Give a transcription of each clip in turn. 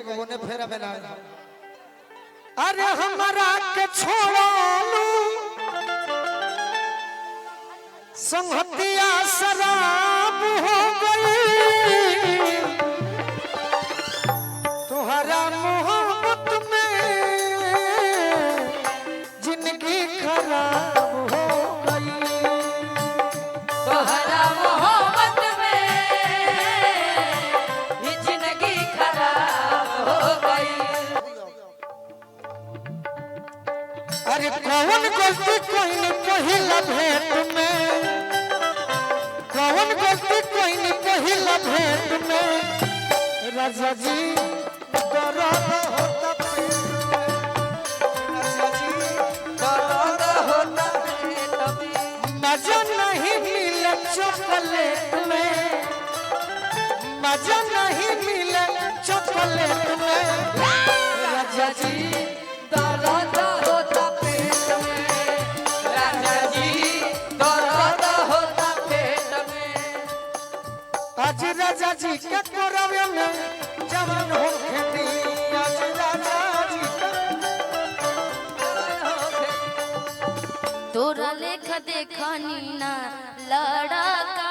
वो ने फेरा बना अरे हमारा के छोड़लू संहतिया शराब हो गई तुम्हारा मोहब्बत में जिंदगी खराब हो गई तुम्हारा मोहब्बत में ये जिंदगी खराब हो गई। अरे कौन गलती कोई नहीं पहिला भेंट में कौन गलती कोई नहीं पहिला भेंट में राजा जी दर्द होता पेट में राजा जी दर्द होता पेट में मजा नहीं मिले चॉकलेट में मजा नहीं मिले चॉकलेट में राजा जी दर्द होता पेट में राजा जी दर्द होता पेट में। आज राजा जी के कोरवे में जवान हो खेती आज राजा जी तोरा लेखा देखनी ना लड़का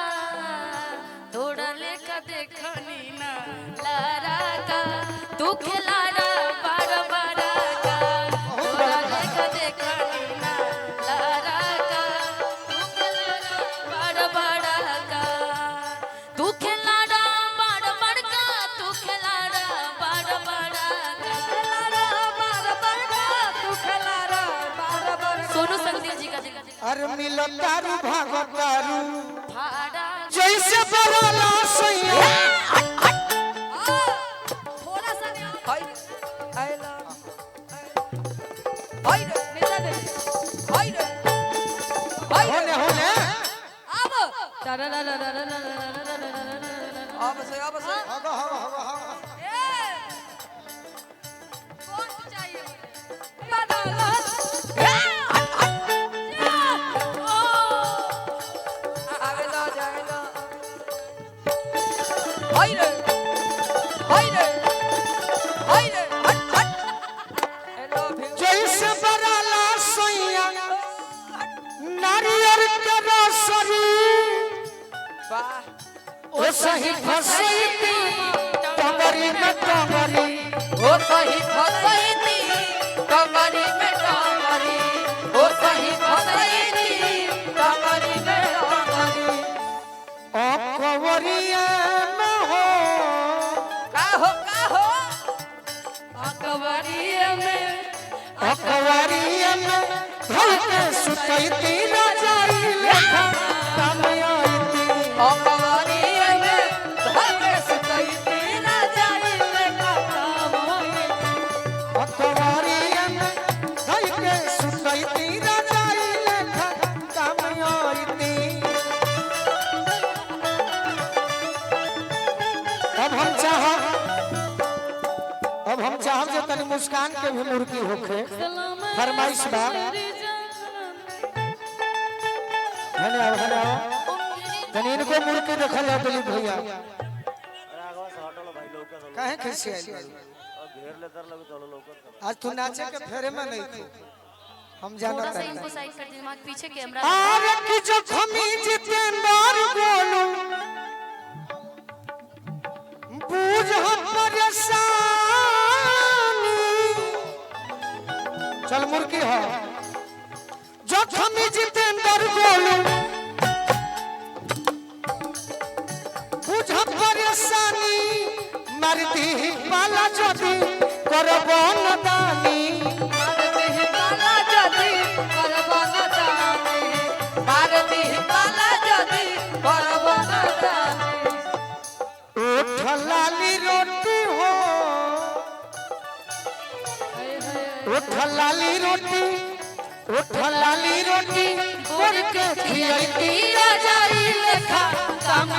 तोरा लेखा देखनी ना लड़का तू खिलाड़ा बार बार का तोरा लेखा देखनी ना लड़का तू खिलाड़ा बार बार का तू खिलाड़ा बार बार का तू खिलाड़ा बार बार का तू खिलाड़ा बार बार सोनू संगदिल जी का अरे मिलो तारू भागो तारू भाड़ा जैसे बराला सैया थोड़ा सा हाय आई लव हाय मेरा दे हाय होने होने अब अब से हवा हवा हवा हवा कौन चाहिए बदला आवे लो जाए लो हाय रे हट हट हेलो जैसे बराला सैया नारियल के रसरी वाह ओ सही फसैती टंगरी में टंगरी ओ सही फसैती टंगरी में टंगरी ओ सही फसैती टंगरी में टंगरी ओ कवरिया में हो का हो अकबरिया में ओ कवरिया में धर के सुतैती राजाई लेखा काम आईती अकबरिया में धर के सुतैती ना जाई लेखा काम होई ओ कवरिया में धर के सुतैती राजाई लेखा काम आईती अब हम चाहब जे तनी मुस्कान के भी मुर्गी होखे फरमाइश बा हने आओ तनी इनको मुर्गी रखल है दिलीप भैया काहे खिसी आइल आज तू नाचे के फेरे में नहीं थी हम जाना थोड़ा सा था इनको साइड कर दिमाग पीछे कैमरा आरे की जो खमी जितेंद्र बोलू बूझ हम परेशानी चल मुर्गी हो जो खमी जितेंद्र बोलू बूझ हम परेशानी मरती पाला जोदी करबो न दानी भारती काला जदी करबना जाने भारती काला जदी करबना जाने उठ लाली रोटी हो उठ लाली रोटी और के खियाई जाई लेखा काम